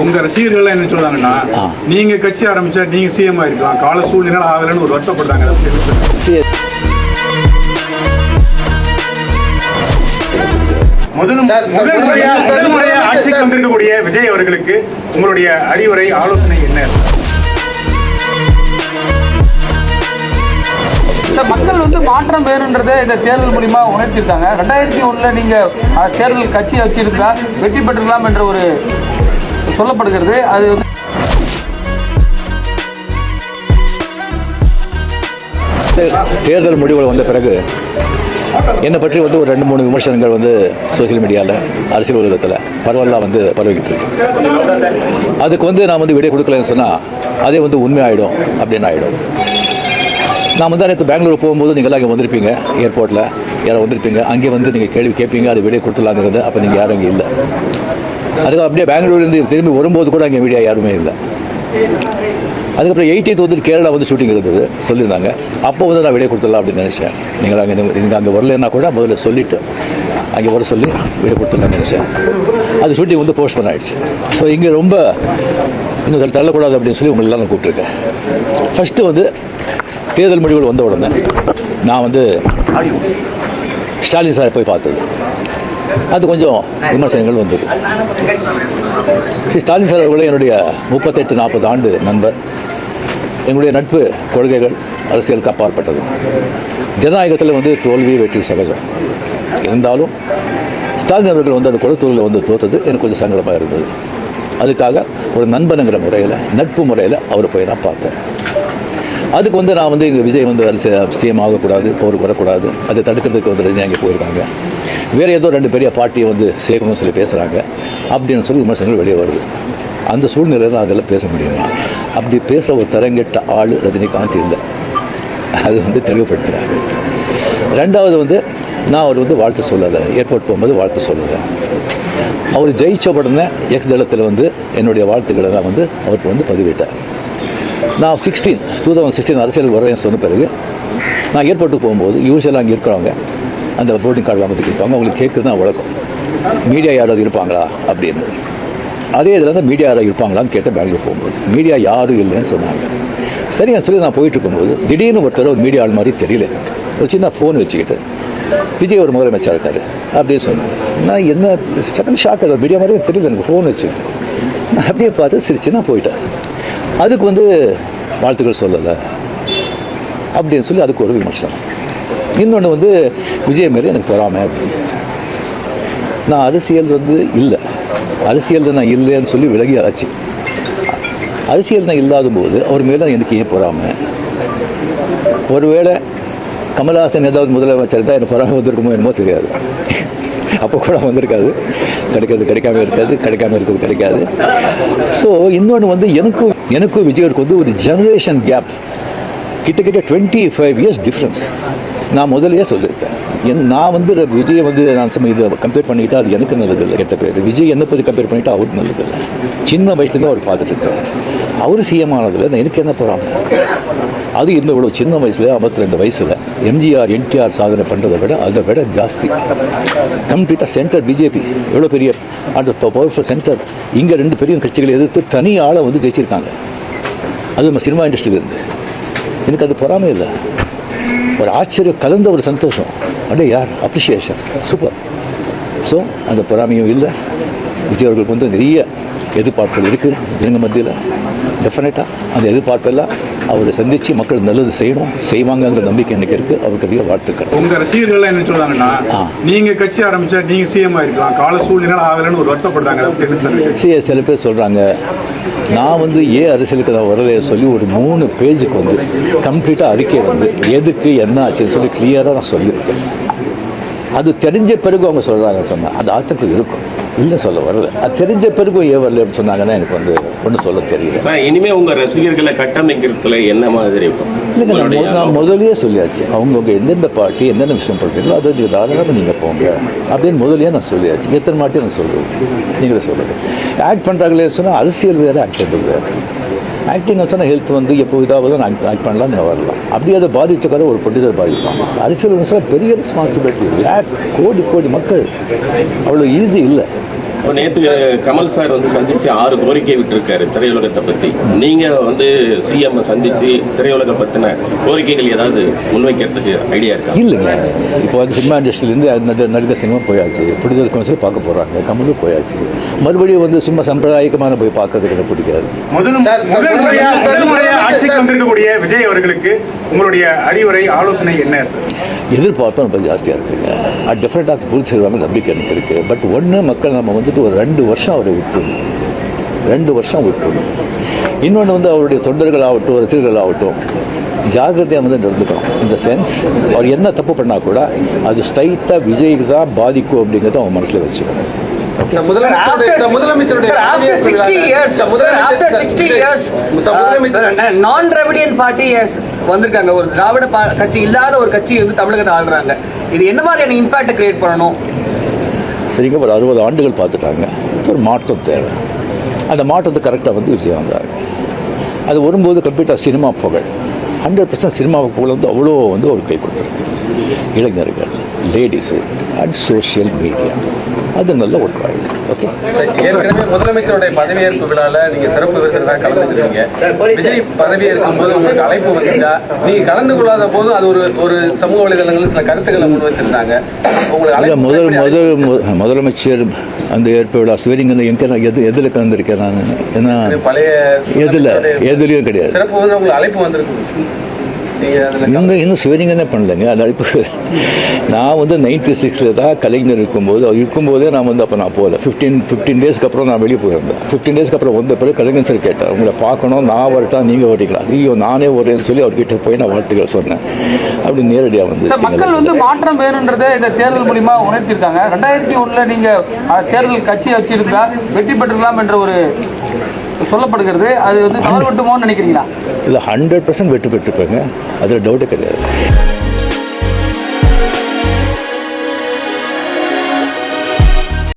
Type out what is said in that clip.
உங்க ரசிகர்கள் என்ன சொல்றாங்கன்னா, நீங்க கட்சி ஆரம்பிச்சா நீங்க சிஎம் ஆயிருக்கலாம், கால சூழ்நிலை ஆகலன்னு ஒரு வருத்தப்படுறாங்க. முதல் முறையா ஆட்சிக்கு வந்திருக்கக்கூடிய விஜய் அவர்களுக்கு உங்களுடைய அறிவுரை ஆலோசனை என்ன? இந்த மக்கள் வந்து மாற்றம் வேணுன்றதை இந்த தேர்தல் மூலியமா உணர்த்திருக்காங்க. 2001 நீங்க தேர்தல் கட்சியை வச்சிருந்தா வெற்றி பெற்றுக்கலாம் என்ற ஒரு சொல்லப்படுகிறது. அது தேர்தல் முடிவுகள் வந்த பிறகு என்னை பற்றி வந்து ஒரு 2-3 விமர்சனங்கள் வந்து சோசியல் மீடியாவில், அரசியல் உலகத்தில் பரவலாக வந்து பரவிக்கிட்டு இருக்கு. அதுக்கு வந்து நான் வந்து விடை கொடுக்கலன்னு சொன்னால் அதே வந்து உண்மை ஆகிடும் அப்படின்னு ஆகிடும். நான் வந்து நேற்று பெங்களூர் போகும்போது நீங்களாம் இங்கே வந்திருப்பீங்க, ஏர்போர்ட்டில் யாரோ வந்திருப்பீங்க, அங்கே வந்து நீங்கள் கேள்வி கேட்பீங்க, அது விடை கொடுத்துலாங்கிறது. அப்போ நீங்கள் யாரும் அங்கே இல்லை. அதுக்கு அப்படியே பெங்களூர்லேருந்து திரும்பி வரும்போது கூட அங்கே மீடியா யாருமே இல்லை. அதுக்கப்புறம் 18th வந்து கேரளா வந்து ஷூட்டிங் இருந்தது சொல்லியிருந்தாங்க. அப்போ வந்து நான் விடை கொடுத்துடலாம் அப்படின்னு நினச்சேன். நீங்கள் அங்கே வரலன்னா கூட முதல்ல சொல்லிவிட்டு அங்கே வர சொல்லி விடை கொடுத்துடலாம்னு நினச்சேன். அது ஷூட்டிங் வந்து போஸ்ட் பண்ண ஆயிடுச்சு. ஸோ இங்கே ரொம்ப இன்னும் தள்ளக்கூடாது அப்படின்னு சொல்லி உங்களெல்லாம் நான் கூப்பிட்டுருக்கேன். ஃபஸ்ட்டு வந்து தேர்தல் முடிவுகள் வந்த உடனே நான் வந்து ஸ்டாலின் சாரை போய் பார்த்தது. அது கொஞ்சம் விமர்சனங்கள் வந்தது. ஸ்டாலின் சார் அவர்களே என்னுடைய 38-40 ஆண்டு நண்பர். எங்களுடைய நட்பு கொள்கைகள் அரசியலுக்கு அப்பாற்பட்டது. ஜனநாயகத்தில் வந்து தோல்வி வெற்றி சகஜம். இருந்தாலும் ஸ்டாலின் அவர்கள் வந்து அந்த குளத்தூரில் வந்து தோற்றது எனக்கு கொஞ்சம் சங்கடமாக இருந்தது. அதுக்காக ஒரு நண்பனுங்கிற முறையில், நட்பு முறையில் அவரை போய் நான் பார்த்தேன். அதுக்கு வந்து நான் வந்து இங்கே விஜய் வந்து சிஎம் ஆகக்கூடாது, போருக்கு வரக்கூடாது, அதை தடுக்கிறதுக்கு வந்து ரஜினி அங்கே போயிருக்காங்க, வேறு ஏதோ 2 பெரிய பார்ட்டியை வந்து சேர்க்கணும்னு சொல்லி பேசுகிறாங்க அப்படின்னு சொல்லி விமர்சனங்கள் வெளியே வருது. அந்த சூழ்நிலையில் தான் அதெல்லாம் பேச முடியுமா? அப்படி பேசுகிற ஒரு தரங்கெட்ட ஆள் ரஜினிகாந்த் இல்லை. அது வந்து தெளிவுபடுத்துகிறாங்க. 2வது வந்து நான் அவர் வந்து வாழ்த்து சொல்லலை, ஏர்போர்ட் போகும்போது வாழ்த்து சொல்லலை. அவர் ஜெயிச்ச உடனே எக்ஸ் தளத்தில் வந்து என்னுடைய வாழ்த்துக்களை தான் வந்து அவருக்கு வந்து பதிவிட்டார். நான் 2016 அரசியலுக்கு வரேன்னு சொன்ன பிறகு நான் ஏர்போர்ட்டுக்கு போகும்போது யூஸ்வலாக அங்கே இருக்கிறவங்க அந்த போர்டிங் கார்டு வாங்கிட்டு இருப்பாங்க. அவங்களுக்கு கேட்குறது தான் வழக்கம், மீடியா யாராவது இருப்பாங்களா அப்படின்னு. அதே இதில் தான் மீடியா யாராவது இருப்பாங்களான்னு கேட்டேன். பெங்களூர் போகும்போது மீடியா யாரும் இல்லைன்னு சொன்னாங்க. சரியா சொல்லி நான் போயிட்டு இருக்கும்போது திடீர்னு ஒருத்தர் ஒரு மீடியா ஆள் மாதிரி தெரியல, ஒரு சின்ன ஃபோன் வச்சுக்கிட்டு விஜய் ஒரு முதலமைச்சர் இருக்காரு அப்படின்னு சொன்னாங்க. நான் என்ன செகண்ட் ஷாக், அது மீடியா மாதிரியே தெரியல, எனக்கு ஃபோன் வச்சுக்கிட்டு நான் அப்படியே பார்த்து சிரிச்சு நான் போயிட்டேன். அதுக்கு வந்து வாழ்த்துக்கள் சொல்லலை அப்படின்னு சொல்லி அதுக்கு ஒரு விமர்சனம். இன்னொன்று வந்து விஜய் மாரி எனக்கு பொறாமை அப்படின்னு. நான் அரசியல் வந்து இல்லை, அரசியல் நான் இல்லைன்னு சொல்லி விலகி ஆச்சு. அரசியல் நான் இல்லாத போது அவர் மேலே எனக்கு ஏன் பொறாமை? ஒருவேளை கமல்ஹாசன் ஏதாவது முதலமைச்சர் தான் எனக்கு பொறாமை வந்திருக்குமோ என்னமோ தெரியாது. அப்போ கூட வந்திருக்காது. கிடைக்காம இருக்கிறது கிடைக்காது. ஸோ இன்னொன்று வந்து எனக்கும் விஜயருக்கு வந்து ஒரு ஜெனரேஷன் கேப், கிட்டத்தட்ட 25 இயர்ஸ் டிஃப்ரென்ஸ். நான் முதலே சொல்லியிருக்கேன், நான் வந்து விஜயை வந்து நான் இதை கம்பேர் பண்ணிக்கிட்டா அது எனக்கு நல்லதில்லை, கெட்ட பேர். விஜய் என்னை பற்றி கம்பேர் பண்ணிட்டா அவருக்கு நல்லதில்லை. சின்ன வயசுலேருந்து அவர் பார்த்துட்டு இருக்காரு. அவர் சிஎம் ஆனதில் எனக்கு என்ன போகிறாங்க? அது இந்த இவ்வளோ சின்ன வயசில் 52 வயசில் எம்ஜிஆர் என்டிஆர் சாதனை பண்ணுறதை விட ஜாஸ்தி. கம்ப்ளீட்டாக சென்டர் பிஜேபி எவ்வளோ பெரிய அந்த பவர்ஃபுல் சென்டர், இங்கே 2 பெரிய கட்சிகளை எதிர்த்து தனி ஆளை வந்து ஜெயிச்சிருக்காங்க. அது நம்ம சினிமா இண்டஸ்ட்ரியிலேருந்து. எனக்கு அது பொறாமை இல்லை, ஒரு ஆச்சரியம் கலந்த ஒரு சந்தோஷம். அடே யார் அப்ரிஷியேஷன், சூப்பர். ஸோ அந்த பொறாமையும் இல்லை. விஜய் அவர்களுக்கு வந்து நிறைய எதிர்பார்ப்புகள் இருக்குது ஜனங்க மத்தியில். டெஃபினட்டாக அந்த எதிர்பார்ப்பெல்லாம் அவரை சந்தித்து மக்கள் நல்லது செய்வாங்கங்கிற நம்பிக்கை எனக்கு இருக்குது. அவருக்கு அதிக வாழ்த்துக்கள். உங்கள் ரசிகர்கள் என்ன சொல்கிறாங்கன்னா, நீங்கள் கட்சி ஆரம்பித்தா நீங்கள் சிஎம் ஆகிருக்கலாம், கால சூழ்நிலை ஆகலைன்னு ஒரு வருத்தப்படுறாங்க. சில பேர் சொல்கிறாங்க, நான் வந்து அரசியலுக்கு நான் வரலையே சொல்லி ஒரு 3 பேஜுக்கு வந்து கம்ப்ளீட்டாக அறிக்கை வந்து எதுக்கு என்ன ஆச்சுன்னு சொல்லி கிளியராக நான் சொல்லியிருக்கேன். அது தெரிஞ்ச பிறகு அவங்க சொல்கிறாங்க சொன்னால் அது ஆத்தத்துக்கு இருக்கும், இல்லை சொல்ல வரல. அது தெரிஞ்ச பிறகு ஏன் வரல அப்படின்னு சொன்னாங்கன்னா எனக்கு வந்து ஒன்றும் சொல்ல தெரியல. இனிமேல் உங்கள் ரசிகர்களை கட்டமைக்கிறதுல என்ன மாதிரி இருக்கும்? இல்லைங்க, நான் முதலே சொல்லியாச்சு, அவங்கவுங்க எந்தெந்த பார்ட்டி எந்தெந்த விஷயம் பண்ணுறீங்களோ அதை நீங்கள் தாராளமாக நீங்கள் போங்க அப்படின்னு முதலே நான் சொல்லியாச்சு. எத்தனை மாட்டி நான் சொல்லுவேன், நீங்களே சொல்லுங்கள். ஆக்ட் பண்ணுறாங்களே சொன்னால் அரசியல் வேறு, ஆக்ட் பண்ணுறது வேறு. ஆக்டிங் சொன்னால் ஹெல்த் வந்து எப்போ இதாவது நான் ஆக்ட் பண்ணலாம், நான் வரலாம். அப்படி அதை பாதிச்சக்கார ஒரு பொலிட்டிக்கல் பாதிப்பாங்க. அரசியல் பெரிய ரெஸ்பான்சிபிலிட்டி. கோடி மக்கள், அவ்வளோ ஈஸி இல்லை. இப்ப நேத்து கமல் சார் வந்து சந்திச்சு 6 கோரிக்கை விட்டிருக்காரு திரையுலகத்தை பத்தி. நீங்க வந்து சிஎம் சந்திச்சு திரையுலக பத்தின கோரிக்கைகள் ஏதாவது முன்வைக்கிறதுக்கு ஐடியா இருக்கா? இல்லைங்க, இப்போ வந்து சினிமா இண்டஸ்ட்ரியிலேருந்து நடிகர் சினிமா போயாச்சு, ப்ரொடியூசர் கவுன்சில் பார்க்க போகிறாங்க, கமலும் போயாச்சு. மறுபடியும் வந்து சும்மா சம்பிரதாயிகமான போய் பார்க்கறதுக்கு எனக்கு பிடிக்காது. முதல் முறையா ஆட்சிக்கு வந்திருக்கக்கூடிய விஜய் அவர்களுக்கு உங்களுடைய அறிவுரை ஆலோசனை என்ன? எதிர்பார்ப்பும் ரொம்ப ஜாஸ்தியாக இருக்குங்க. அது டெஃபினட்டாக பூர்த்தி செய்வாங்க நம்பிக்கை எனக்கு இருக்குது. பட் ஒன்று மக்கள் நம்ம வந்துட்டு ஒரு 2 வருஷம் அவரை விட்டுணும், 2 வருஷம் விட்டுணும். இன்னொன்று வந்து அவருடைய தொண்டர்களாகட்டும் ரசிகர்களாகட்டும் ஜாகிரதையாக வந்து நடந்துக்கணும். இந்த சென்ஸ் அவர் என்ன தப்பு பண்ணால் கூட அது ஸ்ட்ரைட்டாக விஜய்க்கு தான் பாதிக்கும் அப்படிங்கிறத அவன் மனசில் வச்சுக்கணும். நான்-திராவிடியன் பார்ட்டி வந்திருக்காங்க. ஒரு திராவிட கட்சி இல்லாத ஒரு கட்சி வந்து தமிழகத்தை ஆளுறாங்க. இது என்ன மாதிரியான இம்பாக்ட் கிரியேட் பண்ணணும்? சரிங்க, ஒரு 60 ஆண்டுகள் பார்த்துட்டாங்க. ஒரு மாற்றம் தேவை. அந்த மாற்றத்தை கரெக்டாக வந்து விஜய் வந்தாங்க. அது வரும்போது கம்ப்ளீட்டாக சினிமா புகழ் 100% சினிமா புகழ் வந்து அவ்வளோ வந்து ஒரு கை கொடுத்துருக்கு. இளைஞர்கள், லேடிஸு அண்ட் சோஷியல் மீடியா அது நல்ல ஒர்க் ஆகிடும். ஓகே, ஏற்கனவே முதலமைச்சருடைய பதவியேற்பு விழாவில் நீங்கள் சிறப்பு விருந்தினராக கலந்துக்கிறீங்க. விஜய் பதவியேற்கும் போது உங்களுக்கு அழைப்பு வந்துச்சா? நீங்கள் கலந்து கொள்ளாத போதும் அது ஒரு சமூக வலைதளங்களில் சில கருத்துக்களை முன் வச்சிருந்தாங்க. உங்களுக்கு முதலமைச்சர் அந்த ஏற்பு விழா சிவலிங்கன்னு எங்கே எதில் கலந்துருக்கேன் நான்? ஏன்னா பழைய எதுலேயும் கிடையாது. சிறப்பு வந்து உங்களுக்கு அழைப்பு வந்திருக்கு. இன்னும் சிவலிங்கன்னே பண்ணலைங்க. அது அழைப்பு நான் வந்து 96 தான் கலைஞர் இருக்கும்போது அவர் இருக்கும்போதே நான் வந்து அப்போ நான் போகல. 15 டேஸ்க்கு அப்புறம் நான் வெளியே போயிருந்தேன். 15 டேஸ்க்கு அப்புறம் வந்த பிறகு கலைஞர் சார் கேட்டேன், உங்களை பார்க்கணும், நான் வரட்டா நீங்கள் ஓட்டிக்கலாம்? ஐயோ நானே வரேன்னு சொல்லி அவர்கிட்ட போய் நான் வாழ்த்துக்கள் சொன்னேன். அப்படி நேரடியாக வந்து மக்கள் வந்து மாற்றம் வேணுன்றதை இந்த தேர்தல் மூலிமா உணர்த்திருக்காங்க. 2001 நீங்கள் தேர்தல் கட்சியை வச்சிருந்தா வெற்றி பெற்றுக்கலாம் என்ற ஒரு சொல்லப்படுகிறது. அது வந்து தவறு விட்டுமோன்னு நினைக்கிறீங்களா? இல்லை, 100% வெற்றி பெற்றுப்பாங்க, அதில் டவுட்டே கிடையாது.